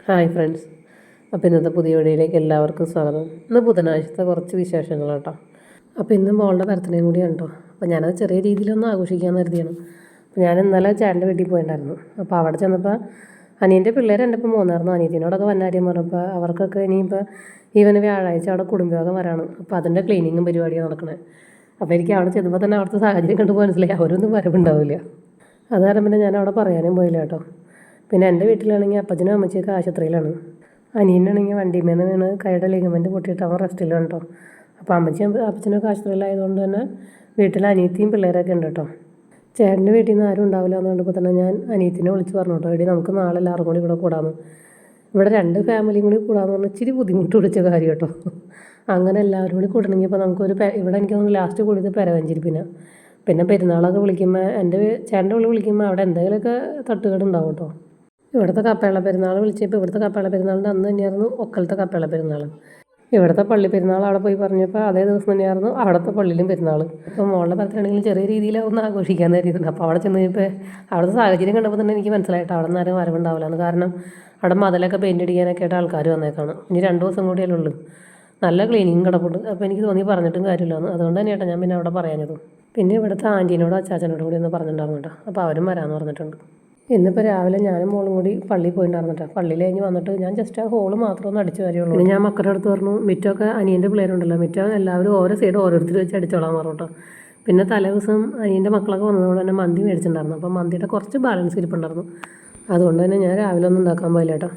Hi friends. അപ്പോൾ ഇന്നത്തെ പുതിയ വീഡിയോയിലേക്ക് എല്ലാവർക്കും സ്വാഗതം. ഇന്ന് ബുധനാഴ്ചത്തെ കുറച്ച് വിശേഷങ്ങൾ കേട്ടോ. അപ്പോൾ ഇന്ന് മോളുടെ ബർത്ത്ഡേയും കൂടിയാണ് കേട്ടോ. അപ്പോൾ ഞാനത് ചെറിയ രീതിയിലൊന്ന് ആഘോഷിക്കാമെന്ന് കരുതിയാണ്. അപ്പോൾ ഞാൻ ഇന്നലെ ചേട്ടൻ്റെ വീട്ടിൽ പോയിട്ടുണ്ടായിരുന്നു. അപ്പോൾ അവിടെ ചെന്നപ്പോൾ അനിയൻ്റെ പിള്ളേർ എൻ്റെ ഇപ്പോൾ മൂന്നായിരുന്നു. അനിയത്തിനോടൊക്കെ വന്ന കാര്യം പറഞ്ഞപ്പോൾ അവർക്കൊക്കെ ഇനിയിപ്പോൾ ഈവന് വ്യാഴാഴ്ച അവിടെ കുടുംബയോഗം വരാണ്. അപ്പോൾ അതിൻ്റെ ക്ലീനിങ്ങും പരിപാടിയാണ് നടക്കണേ. അപ്പോൾ എനിക്ക് അവിടെ ചെന്നപ്പോൾ തന്നെ അവിടുത്തെ സാഹചര്യം കണ്ടു മനസ്സിലായി അവരൊന്നും വരവുണ്ടാവില്ല. അത് കാരണം പിന്നെ ഞാൻ അവിടെ പറയാനും പോയില്ല കേട്ടോ. പിന്നെ എൻ്റെ വീട്ടിലാണെങ്കിൽ അപ്പച്ചനും അമ്മച്ചിയൊക്കെ ആശുപത്രിയിലാണ്. അനിയനാണെങ്കിൽ വണ്ടിമേന്ന് വീണ് കൈയുടെ ലിഗമെൻറ്റ് പൊട്ടിയിട്ട് അവൻ റെസ്റ്റിലാണ് കേട്ടോ. അപ്പോൾ അപ്പച്ചനൊക്കെ ആശുപത്രിയിലായതുകൊണ്ട് തന്നെ വീട്ടിൽ അനിയത്തിയും പിള്ളേരൊക്കെ ഉണ്ട് കേട്ടോ. ചേട്ടൻ്റെ വീട്ടിൽ നിന്ന് ആരും ഉണ്ടാവില്ല എന്ന് കണ്ടപ്പോൾ തന്നെ ഞാൻ അനിയത്തിനെ വിളിച്ച് പറഞ്ഞു കേട്ടോ, എടി നമുക്ക് നാളെ എല്ലാവരും കൂടി ഇവിടെ കൂടാമെന്ന്. ഇവിടെ രണ്ട് ഫാമിലിയും കൂടി കൂടാമെന്ന് പറഞ്ഞാൽ ഇച്ചിരി ബുദ്ധിമുട്ട് പിടിച്ച കാര്യം കേട്ടോ. അങ്ങനെ എല്ലാവരും കൂടി കൂടണമെങ്കിൽ ഇപ്പോൾ നമുക്കൊരു ഇവിടെ എനിക്ക് തോന്നുന്നു ലാസ്റ്റ് കൂടിയത് പെരവഞ്ചിരിപ്പിന്. പിന്നെ പെരുന്നാളൊക്കെ വിളിക്കുമ്പോൾ എൻ്റെ ചേട്ടൻ്റെ വിളി വിളിക്കുമ്പോൾ അവിടെ എന്തെങ്കിലുമൊക്കെ തട്ടുകേട് ഉണ്ടാവും കേട്ടോ. ഇവിടുത്തെ കപ്പേള പെരുന്നാൾ വിളിച്ചപ്പോൾ ഇവിടുത്തെ കപ്പേള പെരുന്നാളിൻ്റെ അന്ന് തന്നെയായിരുന്നു ഒക്കലത്തെ കപ്പേള പെരുന്നാൾ. ഇവിടുത്തെ പള്ളി പെരുന്നാൾ അവിടെ പോയി പറഞ്ഞപ്പോൾ അതേ ദിവസം തന്നെയായിരുന്നു അവിടുത്തെ പള്ളിയിലും പെരുന്നാൾ. ഇപ്പോൾ മോളുടെ ബർത്ത്ഡേ ചെറിയ രീതിയിൽ ഒന്ന് ആഘോഷിക്കാൻ കരുതിയിട്ടുണ്ട്. അപ്പോൾ അവിടെ ചെന്ന് കഴിഞ്ഞപ്പോൾ അവിടുത്തെ സാഹചര്യം കണ്ടപ്പോൾ തന്നെ എനിക്ക് മനസ്സിലായിട്ട് അവിടെ നിന്ന് ആരും വരവുണ്ടാവില്ല എന്ന്. കാരണം അവിടെ മതിലൊക്കെ പെയിൻ്റ് അടിക്കാനൊക്കെ ആയിട്ട് ആൾക്കാർ വന്നേക്കാണ്. ഇനി 2 ദിവസം കൂടിയല്ലേ ഉള്ളൂ. നല്ല ക്ലീനിങ് കിടപ്പുണ്ട്. അപ്പോൾ എനിക്ക് തോന്നി പറഞ്ഞിട്ടും കാര്യമില്ലാന്ന്. അതുകൊണ്ട് തന്നെ ഞാൻ പിന്നെ അവിടെ പറയാനത്. പിന്നെ ഇവിടുത്തെ ആൻറ്റീനോടും അച്ചാച്ചനോടും കൂടി ഒന്ന് പറഞ്ഞിട്ടുണ്ടായിരുന്നു കേട്ടോ. അപ്പോൾ അവരും വരാമെന്ന് പറഞ്ഞിട്ടുണ്ട്. ഇന്നിപ്പോൾ രാവിലെ ഞാനും മോളും കൂടി പള്ളിയിൽ പോയിട്ടുണ്ടായിരുന്നിട്ടോ. പള്ളിയിൽ കഴിഞ്ഞ് വന്നിട്ട് ഞാൻ ജസ്റ്റ് ആ ഹോള് മാത്രം ഒന്ന് അടിച്ചു വരികയുള്ളൂ. പിന്നെ ഞാൻ മക്കളുടെ അടുത്ത് പറഞ്ഞു മിറ്റമൊക്കെ അനിയൻ്റെ പിള്ളേരുണ്ടല്ലോ, മിറ്റം എല്ലാവരും ഓരോ സൈഡ് ഓരോരുത്തർ വെച്ച് അടിച്ചോളാൻ പറഞ്ഞു കേട്ടോ. പിന്നെ തലേ ദിവസം അനിയൻ്റെ മക്കളൊക്കെ വന്നതുകൊണ്ട് തന്നെ മന്തി മേടിച്ചിട്ടുണ്ടായിരുന്നു. അപ്പോൾ മന്തിയുടെ കുറച്ച് ബാലൻസ് ഇരിപ്പുണ്ടായിരുന്നു. അതുകൊണ്ട് തന്നെ ഞാൻ രാവിലെ ഒന്നും ഉണ്ടാക്കാൻ പോയില്ല കേട്ടോ.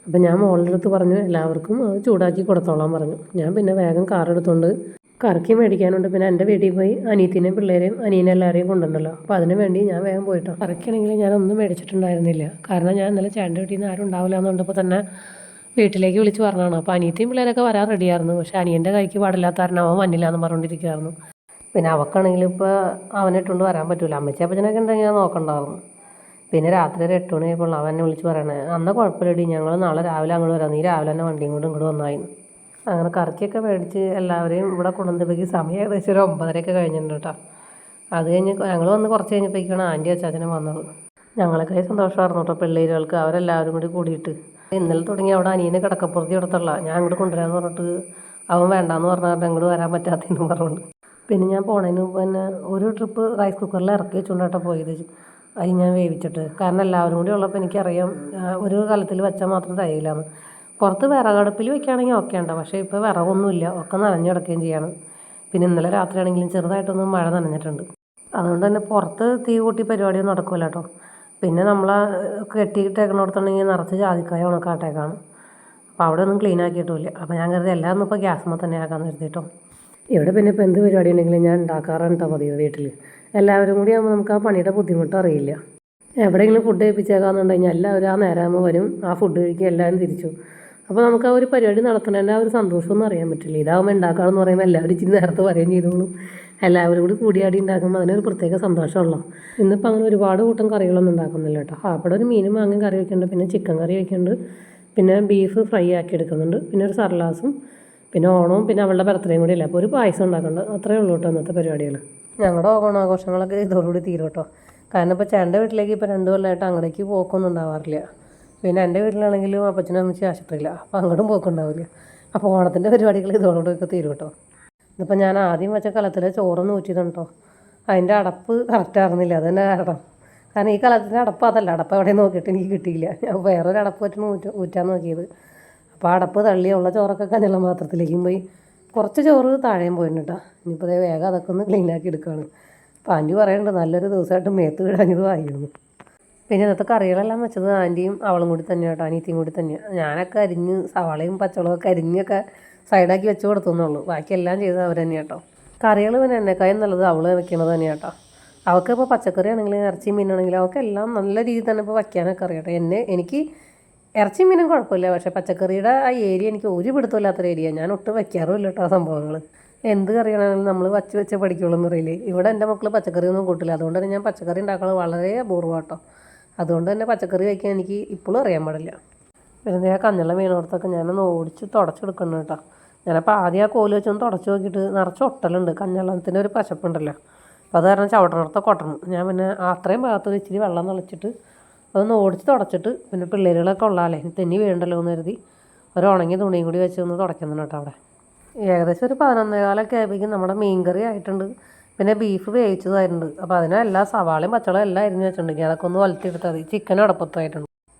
അപ്പം ഞാൻ മോളുടെ അടുത്ത് പറഞ്ഞു എല്ലാവർക്കും അത് ചൂടാക്കി കൊടുത്തോളാൻ പറഞ്ഞു. ഞാൻ പിന്നെ വേഗം കാർ എടുത്തുകൊണ്ട് കറക്കി മേടിക്കാനുണ്ട്. പിന്നെ എൻ്റെ വീട്ടിൽ പോയി അനിയത്തിനെയും പിള്ളേരെയും അനിയനെല്ലാവരെയും കൊണ്ടുണ്ടല്ലോ. അപ്പോൾ അതിന് വേണ്ടി ഞാൻ വേഗം പോയിട്ടോ. കറക്കിയാണെങ്കിൽ ഞാനൊന്നും മേടിച്ചിട്ടുണ്ടായിരുന്നില്ല. കാരണം ഞാൻ ഇന്നലെ ചേട്ടൻ്റെ വീട്ടിൽ നിന്ന് ആരും ഉണ്ടാവില്ല എന്നുണ്ടപ്പോൾ തന്നെ വീട്ടിലേക്ക് വിളിച്ച് പറഞ്ഞതാണ്. അപ്പോൾ അനിയത്തിയും പിള്ളേരൊക്കെ വരാൻ റെഡിയായിരുന്നു. പക്ഷേ അനിയൻ്റെ കൈക്ക് പാടില്ലാത്ത കാരണം അവൻ വന്നില്ല എന്ന് പറഞ്ഞുകൊണ്ടിരിക്കുകയായിരുന്നു. പിന്നെ അവക്കാണെങ്കിലും ഇപ്പോൾ അവനിട്ടുകൊണ്ട് വരാൻ പറ്റില്ല. അമ്മച്ചി അപ്പച്ചനൊക്കെ ഉണ്ടെങ്കിൽ ഞാൻ നോക്കണ്ടായിരുന്നു. പിന്നെ രാത്രി ഒരു 8 മണിയായപ്പോൾ അവൻ എന്നെ വിളിച്ച് പറയണേ, അന്ന് കുഴപ്പമില്ലടി, ഞങ്ങൾ നാളെ രാവിലെ അങ്ങോട്ട് വരാം, നീ രാവിലെ തന്നെ വണ്ടിയും കൊണ്ട് ഇങ്ങോട്ട് വന്നായിരുന്നു. അങ്ങനെ കറക്കിയൊക്കെ മേടിച്ച് എല്ലാവരെയും ഇവിടെ കൊണ്ടുവന്നപ്പോഴേക്ക് സമയം ഏകദേശം ഒരു 9:30 കഴിഞ്ഞിട്ടുണ്ട് കേട്ടോ. അത് കഴിഞ്ഞ് ഞങ്ങൾ വന്ന് കുറച്ച് കഴിഞ്ഞപ്പോഴേക്കാണ് ആൻറ്റി അച്ചാച്ചനും വന്നത്. ഞങ്ങളൊക്കെ സന്തോഷമായിരുന്നു കേട്ടോ പിള്ളേരുകൾക്ക്. അവരെല്ലാവരും കൂടി കൂടിയിട്ട് ഇന്നലെ തുടങ്ങി അവിടെ അനിയനെ കിടക്കപ്പുറത്തി കൊടുത്തുള്ള ഞാൻ അങ്ങോട്ട് കൊണ്ടുവരാമെന്ന് പറഞ്ഞിട്ട് അവൻ വേണ്ടാന്ന് പറഞ്ഞാൽ അങ്ങോട്ട് വരാൻ പറ്റാത്തതെന്ന് പറഞ്ഞുകൊണ്ട്. പിന്നെ ഞാൻ പോണതിന് മുമ്പ് തന്നെ ഒരു ട്രിപ്പ് റൈസ് കുക്കറിൽ ഇറക്കി വെച്ചുകൊണ്ട് കേട്ടോ പോയത്. അരി ഞാൻ വേവിച്ചിട്ട്, കാരണം എല്ലാവരും കൂടി ഉള്ളപ്പോൾ എനിക്കറിയാം ഒരു കലത്തിൽ വെച്ചാൽ മാത്രം തികയില്ലാന്ന്. പുറത്ത് വിറകടുപ്പിൽ വെക്കുകയാണെങ്കിൽ ഓക്കെ ഉണ്ടോ, പക്ഷേ ഇപ്പോൾ വിറകൊന്നുമില്ല, ഒക്കെ നനഞ്ഞു കിടക്കുകയും ചെയ്യാണ്. പിന്നെ ഇന്നലെ രാത്രി ആണെങ്കിലും ചെറുതായിട്ടൊന്നും മഴ നനഞ്ഞിട്ടുണ്ട്. അതുകൊണ്ട് തന്നെ പുറത്ത് തീ കൂട്ടി പരിപാടിയൊന്നും നടക്കില്ല കേട്ടോ. പിന്നെ നമ്മൾ കെട്ടിയിട്ടേക്കണോടത്തുണ്ടെങ്കിൽ നിറച്ച് ജാതിക്കായ ഉണക്കാട്ടേക്കാണ്. അപ്പോൾ അവിടെ ഒന്നും ക്ലീൻ ആക്കിയിട്ടുമില്ല. അപ്പോൾ ഞാൻ കരുതി എല്ലാം ഇപ്പോൾ ഗ്യാസുമ്മ തന്നെ ആക്കാമെന്ന് കരുതിയിട്ടോ. ഇവിടെ പിന്നെ ഇപ്പോൾ എന്ത് പരിപാടി ഉണ്ടെങ്കിലും ഞാൻ ഉണ്ടാക്കാറാണ് കേട്ടോ പതിവ് വീട്ടിൽ. എല്ലാവരും കൂടി ആകുമ്പോൾ നമുക്ക് ആ പണിയുടെ ബുദ്ധിമുട്ട് അറിയില്ല. എവിടെയെങ്കിലും ഫുഡ് കഴിപ്പിച്ചേക്കാന്നുണ്ടെങ്കിൽ എല്ലാവരും ആ നേരമാകുമ്പോൾ വരും, ആ ഫുഡ് കഴിക്കുക, എല്ലാവരും തിരിച്ചു. അപ്പോൾ നമുക്ക് ആ ഒരു പരിപാടി നടത്തുന്നതിൻ്റെ ആ ഒരു സന്തോഷമൊന്നും അറിയാൻ പറ്റില്ല. ഇതാകുമ്പോൾ ഉണ്ടാക്കാമെന്ന് പറയുമ്പോൾ എല്ലാവരും ഇച്ചിരി നേരത്തെ പറയുകയും ചെയ്തോളും. എല്ലാവരും കൂടി കൂടിയാടി ഉണ്ടാക്കുമ്പോൾ അതിനൊരു പ്രത്യേക സന്തോഷമുള്ളൂ. ഇന്നിപ്പോൾ അങ്ങനെ ഒരുപാട് കൂട്ടം കറികളൊന്നും ഉണ്ടാക്കുന്നില്ല കേട്ടോ. അവിടെ ഒരു മീനും വാങ്ങി കറി വയ്ക്കുന്നുണ്ട്, പിന്നെ ചിക്കൻ കറി വയ്ക്കുന്നുണ്ട്, പിന്നെ ബീഫ് ഫ്രൈ ആക്കി എടുക്കുന്നുണ്ട്, പിന്നെ ഒരു സർലാസും, പിന്നെ ഓണവും, പിന്നെ അവളുടെ ബർത്ത്ഡേയും കൂടി അല്ലേ, അപ്പോൾ ഒരു പായസം ഉണ്ടാക്കുന്നുണ്ട്. അത്രയേ ഉള്ളൂ കേട്ടോ ഇന്നത്തെ പരിപാടികൾ. ഞങ്ങളുടെ ഓണാഘോഷങ്ങളൊക്കെ ഇതോടുകൂടി തീരും കേട്ടോ. കാരണം ഇപ്പോൾ ചേട്ടൻ്റെ വീട്ടിലേക്ക് ഇപ്പോൾ 2 കൊല്ലമായിട്ട് അങ്ങടേക്ക് പോക്കൊന്നും ഉണ്ടാവാറില്ല. പിന്നെ എൻ്റെ വീട്ടിലാണെങ്കിലും അപ്പച്ചനും അമ്മച്ചി ആശുപത്രിയില്ല, അപ്പോൾ അങ്ങോട്ടും പോക്കുണ്ടാവില്ല. അപ്പോൾ ഓണത്തിൻ്റെ പരിപാടികൾ ഇതോടുകൂടിയൊക്കെ തീരും കേട്ടോ. ഇതിപ്പോൾ ഞാൻ ആദ്യം വെച്ച കലത്തിൽ ചോറൊന്നും ഊറ്റിയതാണ് കേട്ടോ. അതിൻ്റെ അടപ്പ് കറക്റ്റ് ആയിരുന്നില്ല, അത് തന്നെ കാരണം ഈ കലത്തിൻ്റെ അടപ്പ് അതല്ല, അടപ്പ് എവിടെ നോക്കിയിട്ട് എനിക്ക് കിട്ടിയില്ല. ഞാൻ വേറൊരു അടപ്പ് വെച്ചിട്ട് ഊറ്റാൻ നോക്കിയത്. അപ്പോൾ അടപ്പ് തള്ളിയുള്ള ചോറൊക്കെ കഞ്ഞിളം പാത്രത്തിലേക്കും പോയി. കുറച്ച് ചോറ് താഴെയും പോയിട്ടുണ്ട് കേട്ടോ. ഇനിയിപ്പോൾ അതേ വേഗം അതൊക്കെ ഒന്ന് ക്ലീനാക്കി എടുക്കുകയാണ്. അപ്പോൾ ആൻറ്റി പറയുന്നുണ്ട് നല്ലൊരു ദിവസമായിട്ട് മേത്ത് വീഴാഞ്ഞത് ആയിരുന്നു. പിന്നെ ഇന്നത്തെ കറികളെല്ലാം വെച്ചത് ആൻറ്റിയും അവളും കൂടി തന്നെയാണ് കേട്ടോ, അനിയത്തിയും കൂടി തന്നെയാണ്. ഞാനൊക്കെ അരിഞ്ഞ് സവാളയും പച്ചമുളകൊക്കെ അരിഞ്ഞൊക്കെ സൈഡാക്കി വെച്ച് കൊടുത്തുന്നുള്ളൂ. ബാക്കിയെല്ലാം ചെയ്തത് അവർ തന്നെയാണ് കേട്ടോ. കറികൾ പിന്നെ എന്നെക്കായും നല്ലത് അവൾ വെക്കണത് തന്നെയാണ് കേട്ടോ. അവൾക്ക് ഇപ്പോൾ പച്ചക്കറി ആണെങ്കിലും ഇറച്ചി മീനാണെങ്കിലും അവൾക്കെല്ലാം നല്ല രീതിയിൽ തന്നെ ഇപ്പോൾ വയ്ക്കാനൊക്കെ അറിയാം കേട്ടോ. എനിക്ക് ഇറച്ചി മീനും കുഴപ്പമില്ല, പക്ഷേ പച്ചക്കറിയുടെ ആ ഏരിയ എനിക്ക് ഒരു പിടുത്തമില്ലാത്തൊരു ഏരിയ. ഞാൻ ഒട്ടും വയ്ക്കാറുമില്ല കേട്ടോ ആ സംഭവങ്ങൾ. എന്ത് കറിയാണെങ്കിലും നമ്മൾ വെച്ച് പഠിക്കുള്ളൂ എന്ന് പറയില്ലേ. ഇവിടെ എൻ്റെ മക്കൾ പച്ചക്കറിയൊന്നും കൂട്ടില്ല. അതുകൊണ്ട് തന്നെ ഞാൻ പച്ചക്കറി ഉണ്ടാക്കുന്നത് വളരെ അപൂർവം കേട്ടോ. അതുകൊണ്ട് തന്നെ പച്ചക്കറി വയ്ക്കാൻ എനിക്ക് ഇപ്പോഴും അറിയാൻ പാടില്ല. പിന്നെ ആ കഞ്ഞുള്ള മീനോടത്തൊക്കെ ഞാനൊന്ന് ഓടിച്ച് തുടച്ചെടുക്കണം കേട്ടോ. ഞാനപ്പോൾ ആദ്യം ആ കോല് വെച്ചൊന്ന് തുടച്ച് നോക്കിയിട്ട് നിറച്ച് ഒട്ടലുണ്ട്, കഞ്ഞെള്ളത്തിൻ്റെ ഒരു പശപ്പുണ്ടല്ലോ. അപ്പോൾ അത് കാരണം ചവിട്ടണത്തെ കൊട്ടണം. ഞാൻ പിന്നെ അത്രയും ഭാഗത്ത് ഇച്ചിരി വെള്ളം നിളച്ചിട്ട് അതൊന്ന് ഓടിച്ച് തുടച്ചിട്ട് പിന്നെ പിള്ളേരുകളൊക്കെ ഉള്ളാലേ തെന്നി വീഴണ്ടല്ലോ എന്ന് കരുതി ഒരു ഉണങ്ങിയ തുണിയും കൂടി വെച്ച് ഒന്ന് തുടയ്ക്കുന്നുണ്ട് കേട്ടോ അവിടെ. ഏകദേശം ഒരു 11:15 ആയപ്പോഴേക്കും നമ്മുടെ മീൻകറി ആയിട്ടുണ്ട്. പിന്നെ ബീഫ് വേവിച്ചതായിട്ടുണ്ട്. അപ്പോൾ അതിനെല്ലാം സവാളയും പച്ചവളം എല്ലാം അരിഞ്ഞ് വെച്ചിട്ടുണ്ടെങ്കിൽ അതൊക്കെ ഒന്ന് വലത്തിയെടുത്താൽ മതി. ചിക്കൻ അടപ്പത്തായിട്ടുണ്ട്.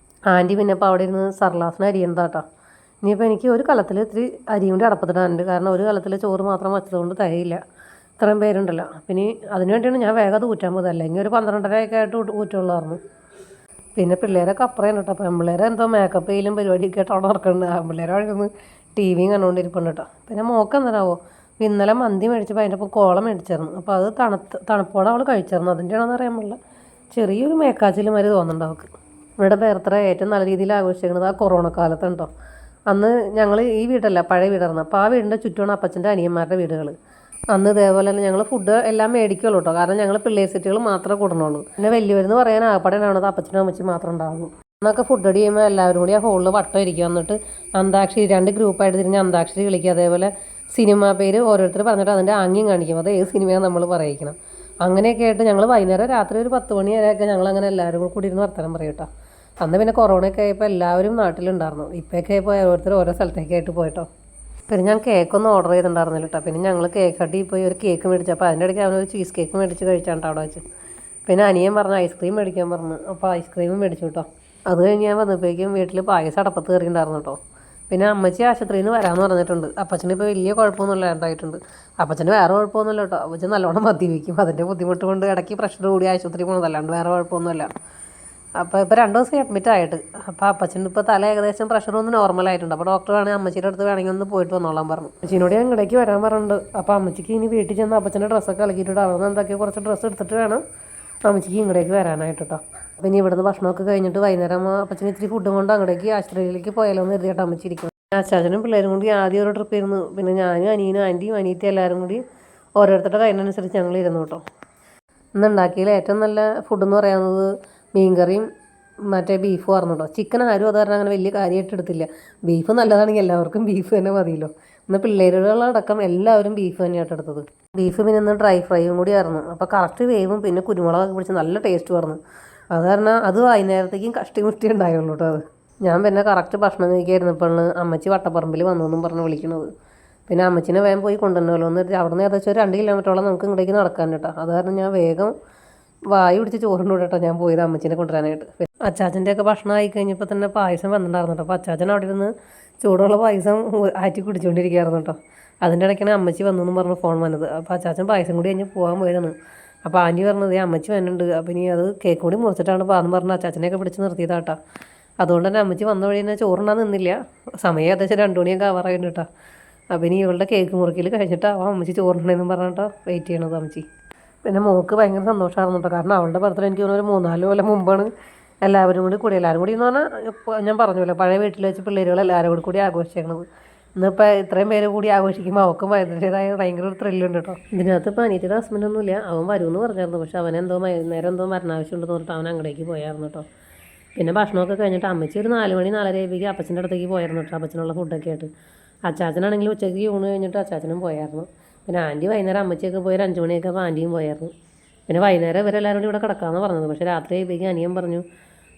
ആൻറ്റി പിന്നെ ഇപ്പോൾ അവിടെ ഇരുന്ന് സർലാസിന് അരിയുന്നതാട്ടോ. ഇനിയിപ്പോൾ എനിക്ക് ഒരു കലത്തിൽ ഇത്തിരി അരിയും കൂടി അടപ്പത്തിടാനുണ്ട്. കാരണം ഒരു കലത്തിൽ ചോറ് മാത്രം വെച്ചതുകൊണ്ട് തികയില്ല. ഇത്രയും പേരുണ്ടല്ലോ. പിന്നെ അതിന് വേണ്ടിയാണ് ഞാൻ വേഗം അത് ഊറ്റാൻ പോയത്. അല്ലെങ്കിൽ ഒരു 12:30 ആയിട്ട് ഊറ്റുള്ളായിരുന്നു. പിന്നെ പിള്ളേരൊക്കെ അപ്പുറം കേട്ടോ. അപ്പോൾ പിള്ളേരെ എന്തോ മേക്കപ്പ് ചെയ്യലും പരിപാടിയൊക്കെ ആയിട്ട് അവിടെ നടക്കുന്നുണ്ട്. പിള്ളേരെ അവിടെ ഇരുന്ന് ടി വിയും കണ്ടുകൊണ്ടിരിപ്പുണ്ട് കേട്ടോ. പിന്നെ മോക്ക് എന്താണാവോ ഇന്നലെ മന്തി മേടിച്ചപ്പോൾ അതിൻ്റെ ഒപ്പം കോള മേടിച്ചായിരുന്നു. അപ്പോൾ അത് തണുപ്പോടെ അവൾ കഴിച്ചായിരുന്നു. അതിൻ്റെയാണെന്ന് അറിയാൻ പാടില്ല. ചെറിയൊരു മേക്കാച്ചിൽ മാതിരി തോന്നുന്നുണ്ട് അവൾക്ക്. ഇവിടെ ബർത്ത്ഡേ ഏറ്റവും നല്ല രീതിയിൽ ആഘോഷിക്കുന്നത് ആ കൊറോണ കാലത്താണ് കേട്ടോ. അന്ന് ഞങ്ങൾ ഈ വീടല്ല പഴയ വീടായിരുന്നു. അപ്പോൾ ആ വീടിൻ്റെ ചുറ്റുമാണ് അപ്പച്ചൻ്റെ അനിയന്മാരുടെ വീടുകൾ. അന്ന് ഇതേപോലെ തന്നെ ഞങ്ങൾ ഫുഡ് എല്ലാം മേടിക്കുള്ളൂ കേട്ടോ. കാരണം ഞങ്ങൾ പിള്ളേർ സെറ്റുകൾ മാത്രമേ കൂടണുള്ളൂ. പിന്നെ വലിയവരെന്ന് പറയാൻ ആകപ്പാടാണത് അപ്പച്ചനും അമ്മച്ചും മാത്രം ഉണ്ടാകും. അന്നൊക്കെ ഫുഡ് അടി ചെയ്യുമ്പോൾ എല്ലാവരും കൂടി ആ ഹോളിൽ വട്ടം ഇരിക്കുക. എന്നിട്ട് അന്താക്ഷരി 2 ഗ്രൂപ്പായിട്ട് തിരിഞ്ഞ് അന്താക്ഷരി കളിക്കുക. അതേപോലെ സിനിമ പേര് ഓരോരുത്തർ പറഞ്ഞിട്ട് അതിൻ്റെ ആംഗ്യം കാണിക്കും. അത് ഏത് സിനിമയാണ് നമ്മൾ പറയിക്കണം. അങ്ങനെയൊക്കെ ആയിട്ട് ഞങ്ങൾ വൈകുന്നേരം രാത്രി ഒരു 10 മണി വരെയൊക്കെ ഞങ്ങൾ അങ്ങനെ എല്ലാവരും കൂടി ഇരുന്ന് വർത്തമാനം പറയും കേട്ടോ. അന്ന് പിന്നെ കൊറോണയൊക്കെ ആയപ്പോൾ എല്ലാവരും നാട്ടിലുണ്ടായിരുന്നു. ഇപ്പോഴൊക്കെ ആയപ്പോൾ ഓരോരുത്തർ ഓരോ സ്ഥലത്തേക്കായിട്ട് പോയിട്ടോ. പിന്നെ ഞാൻ കേക്കൊന്നും ഓർഡർ ചെയ്തിട്ടുണ്ടായിരുന്നില്ല കേട്ടോ. പിന്നെ ഞങ്ങൾ കേക്ക് കടയിൽ പോയി ഒരു കേക്ക് മേടിച്ചപ്പോൾ അതിൻ്റെ ഇടയ്ക്ക് അവനൊരു ചീസ് കേക്ക് മേടിച്ച് കഴിച്ചാണ് അവിടെ വെച്ച്. പിന്നെ അനിയൻ പറഞ്ഞു ഐസ്ക്രീം മേടിക്കാൻ പറഞ്ഞു. അപ്പോൾ ഐസ്ക്രീമും മേടിച്ചു കേട്ടോ. അത് കഴിഞ്ഞ് ഞാൻ വന്നപ്പോഴേക്കും വീട്ടിൽ പായസം അടപ്പത്ത് കയറിയിട്ടുണ്ടായിരുന്നു കേട്ടോ. പിന്നെ അമ്മച്ചി ആശുപത്രിയിൽ നിന്ന് വരാമെന്ന് പറഞ്ഞിട്ടുണ്ട്. അപ്പച്ചന് ഇപ്പോൾ വലിയ കുഴപ്പമൊന്നുമില്ല ഉണ്ടായിട്ടുണ്ട്. അപ്പച്ചന് വേറെ കുഴപ്പമൊന്നുമില്ല കേട്ടോ. അപ്പച്ചൻ നല്ലോണം മദ്യപിക്കും. അതിൻ്റെ ബുദ്ധിമുട്ട് കൊണ്ട് ഇടയ്ക്ക് പ്രഷർ കൂടി ആശുപത്രി പോകുന്നതല്ലാണ്ട് വേറെ കുഴപ്പമൊന്നുമില്ല. അപ്പോൾ ഇപ്പോൾ 2 ദിവസം അഡ്മിറ്റ് ആയിട്ട്. അപ്പോൾ അപ്പച്ചന് ഇപ്പോൾ തല ഏകദേശം പ്രഷർ ഒന്ന് നോർമലായിട്ടുണ്ട്. അപ്പോൾ ഡോക്ടർ വേണമെങ്കിൽ അമ്മച്ചിയുടെ അടുത്ത് വേണമെങ്കിൽ ഒന്ന് പോയിട്ട് വന്നോളാൻ പറഞ്ഞു. അമ്മച്ചിനോട് ഞാൻ ഇടയ്ക്ക് വരാൻ പറഞ്ഞിട്ടുണ്ട്. അപ്പോൾ അമ്മച്ചിക്ക് ഇനി വീട്ടിൽ ചെന്ന് അപ്പച്ചൻ്റെ ഡ്രസ്സൊക്കെ ഇളക്കിയിട്ടുണ്ട്. അവിടെ നിന്ന് എന്തൊക്കെയോ കുറച്ച് ഡ്രസ്സ് എടുത്തിട്ട് വേണം അമ്മച്ചിക്ക് ഇങ്ങടേക്ക് വരാനായിട്ട് കേട്ടോ. അപ്പോൾ ഇനി ഇവിടുന്ന് ഭക്ഷണമൊക്കെ കഴിഞ്ഞിട്ട് വൈകുന്നേരം അപ്പച്ചന് ഇത്തിരി ഫുഡും കൊണ്ട് അങ്ങടേക്ക് ആശുപത്രിയിലേക്ക് പോയാലോ എന്ന് കരുതിയിട്ട് അമ്മച്ചിരിക്കും. അച്ചാച്ചനും പിള്ളേരും കൂടി ആദ്യം ഒരു ട്രിപ്പ് ഇരുന്നു. പിന്നെ ഞാനും അനിയനും ആൻറ്റിയും അനിയത്തിയും എല്ലാവരും കൂടി ഓരോരുത്തരുടെ കയ്യിനനുസരിച്ച് ഞങ്ങൾ ഇരുന്നു കേട്ടോ. ഇന്ന് ഉണ്ടാക്കിയതിൽ ഏറ്റവും നല്ല ഫുഡെന്ന് പറയുന്നത് മീൻകറിയും മറ്റേ ബീഫും ആയിരുന്നു കേട്ടോ. ചിക്കൻ ആരും അത് കാരണം അങ്ങനെ വലിയ കാര്യമായിട്ട് എടുത്തില്ല. ബീഫ് നല്ലതാണെങ്കിൽ എല്ലാവർക്കും ബീഫ് തന്നെ മതിയല്ലോ. ഇന്ന് പിള്ളേരുകളടക്കം എല്ലാവരും ബീഫ് തന്നെയായിട്ട് എടുത്തത്. ബീഫ് പിന്നെ ഇന്ന് ഡ്രൈ ഫ്രൈയും കൂടി ആയിരുന്നു. അപ്പോൾ കറക്റ്റ് വേവും പിന്നെ കുരുമുളകൊക്കെ പിടിച്ച് നല്ല ടേസ്റ്റ് ആയിരുന്നു. അത് കാരണം അത് വൈകുന്നേരത്തേക്കും കഷ്ടിമുഷ്ടി ഉണ്ടായുള്ളൂ കേട്ടോ. അത് ഞാൻ പിന്നെ കറക്റ്റ് ഭക്ഷണം കഴിക്കായിരുന്നപ്പോൾ അമ്മച്ചി വട്ടപ്പറമ്പിൽ വന്നു എന്നും പറഞ്ഞ് വിളിക്കണത്. പിന്നെ അമ്മച്ചിനെ വേഗം പോയി കൊണ്ടുവരണമല്ലോ എന്ന് അവിടെ നിന്ന് ഏകദേശം ഒരു 2 കിലോമീറ്ററോളം നമുക്ക് ഇങ്ങോട്ടേക്ക് നടക്കാൻ കേട്ടോ. അത് കാരണം ഞാൻ വേഗം വായി പിടിച്ച് ചോറിൻ്റെ കൂടെ കേട്ടോ ഞാൻ പോയത് അമ്മച്ചിനെ കൊണ്ടുവരാനായിട്ട്. അച്ചാച്ചൻ്റെ ഒക്കെ ഭക്ഷണം ആയി കഴിഞ്ഞപ്പോൾ തന്നെ പായസം വന്നിട്ടുണ്ടായിരുന്നു കേട്ടോ. അപ്പോൾ അച്ചാച്ചൻ അവിടെ ഇരുന്ന് ചൂടുള്ള പായസം ആറ്റി കുടിച്ചുകൊണ്ടിരിക്കുകയായിരുന്നു കേട്ടോ. അതിൻ്റെ ഇടയ്ക്കാണ് അമ്മച്ചി വന്നു എന്ന് പറഞ്ഞ് ഫോൺ വന്നത്. അപ്പോൾ അച്ചാച്ചൻ പായസം കൂടി കഴിഞ്ഞ് പോകാൻ പോയതാണ്. അപ്പോൾ ആൻറ്റി പറഞ്ഞത് അമ്മച്ചി വന്നിട്ടുണ്ട്. അപ്പോൾ ഇനി അത് കേക്ക് കൂടി മുറിച്ചിട്ടാണ് പാന്ന് പറഞ്ഞ് അച്ചാച്ചനെയൊക്കെ പിടിച്ച് നിർത്തിയതാട്ടോ. അതുകൊണ്ട് തന്നെ അമ്മച്ചി വന്ന വഴി തന്നെ ചോറുണ്ടാൻ നിന്നില്ല. സമയം ഏകദേശം 2 മണിയൊക്കെ ആവാറായിരുന്നു കേട്ടോ. അപ്പോൾ ഇനി ഇവളുടെ കേക്ക് മുറിക്കൽ കഴിഞ്ഞിട്ടാവാം അമ്മച്ചി ചോറുണ്ടെന്ന് പറഞ്ഞിട്ടോ വെയിറ്റ് ചെയ്യണത് അമ്മച്ചി. പിന്നെ മോൾക്ക് ഭയങ്കര സന്തോഷമായിരുന്നു കേട്ടോ. കാരണം അവളുടെ ബർത്ത്ഡേ എനിക്ക് തോന്നുന്നു ഒരു 3-4 കൊല്ലം മുമ്പാണ് എല്ലാവരും കൂടി എല്ലാവരും കൂടി എന്ന് പറഞ്ഞാൽ ഞാൻ പറഞ്ഞല്ലോ പഴയ വീട്ടിൽ വെച്ച് പിള്ളേരുകൾ എല്ലാവരും കൂടി ആഘോഷിക്കണത്. ഇന്നിപ്പോൾ ഇത്രയും പേര് കൂടി ആഘോഷിക്കുമ്പോൾ അവൾക്കും അതിൻ്റേതായ ഭയങ്കര ഒരു ത്രില്ലുണ്ട് കേട്ടോ. ഇതിനകത്ത് ഇപ്പോൾ അനിയത്തിയുടെ ഹസ്ബൻഡൊന്നുമില്ല. അവൻ വരുമെന്ന് പറഞ്ഞായിരുന്നു. പക്ഷെ അവനെന്തോ നേരം എന്തോ മരണാവശ്യമുണ്ടെന്ന് പറഞ്ഞിട്ട് അവൻ അങ്ങടേക്ക് പോയായിരുന്നു കേട്ടോ. പിന്നെ ഭക്ഷണമൊക്കെ കഴിഞ്ഞിട്ട് അമ്മച്ചി ഒരു 4 മണി 4:30 ആയപ്പോഴേക്കും അപ്പച്ചൻ്റെ അടുത്തേക്ക് പോയായിരുന്നു കേട്ടോ. അപ്പച്ചനുള്ള ഫുഡൊക്കെ ആയിട്ട്. അച്ചാച്ചനാണെങ്കിൽ ഉച്ചയ്ക്ക് ഊണ് കഴിഞ്ഞിട്ട് അച്ചാച്ചനും പോയായിരുന്നു. പിന്നെ ആൻറ്റി വൈകുന്നേരം അമ്മച്ചിയൊക്കെ പോയി 5 മണിയൊക്കെ അപ്പോൾ ആൻറ്റിയും പോയായിരുന്നു. പിന്നെ വൈകുന്നേരം ഇവരെല്ലാവരും കൂടി ഇവിടെ കിടക്കാമെന്ന് പറഞ്ഞത്. പക്ഷേ രാത്രി ആയപ്പോഴേക്കും അനിയൻ പറഞ്ഞു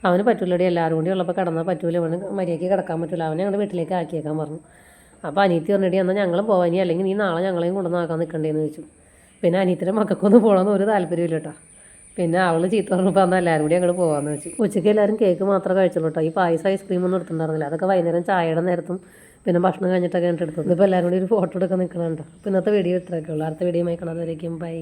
അവന് പറ്റില്ലടി എല്ലാവരും കൂടി ഉള്ളപ്പോൾ കിടന്നാൽ പറ്റൂല, അവന് മര്യാദയ്ക്ക് കിടക്കാൻ പറ്റില്ല, അവനെ ഞങ്ങളുടെ വീട്ടിലേക്ക് ആക്കിയേക്കാൻ പറഞ്ഞു. അപ്പോൾ അനിയത്തി പറഞ്ഞിട്ട് എന്നാൽ ഞങ്ങളും പോവാൻ ഇനി അല്ലെങ്കിൽ നീ നാളെ ഞങ്ങളെയും കൊണ്ടുവന്നാക്കാൻ നിൽക്കണ്ടേന്ന് ചോദിച്ചു. പിന്നെ അനിയത്തിൻ്റെ മക്കൾക്കൊന്നും പോകണമെന്ന് ഒരു താല്പര്യമില്ല കേട്ടോ. പിന്നെ അവൾ ചീത്ത പറഞ്ഞപ്പോൾ എന്നാൽ എല്ലാവരും കൂടി അങ്ങോട്ട് പോകാമെന്ന് വെച്ചു. ഉച്ചയ്ക്ക് എല്ലാവരും കേക്ക് മാത്രമേ കഴിച്ചുള്ളൂ കേട്ടോ. ഈ പായസം ഐസ്ക്രീമൊന്നും എടുത്തിട്ടുണ്ടായിരുന്നില്ല. അതൊക്കെ വൈകുന്നേരം ചായയുടെ നേരത്തും പിന്നെ ഭക്ഷണം കഴിഞ്ഞിട്ടൊക്കെ എടുത്തത്. ഇപ്പോൾ എല്ലാവരും കൂടി ഒരു ഫോട്ടോ എടുക്കാൻ നിൽക്കണുണ്ടോ. അപ്പോൾ ഇന്നത്തെ വീഡിയോ ഇത്രയൊക്കെ ഉള്ളൂ. അടുത്ത വീഡിയോ കാണാതെ ബൈ.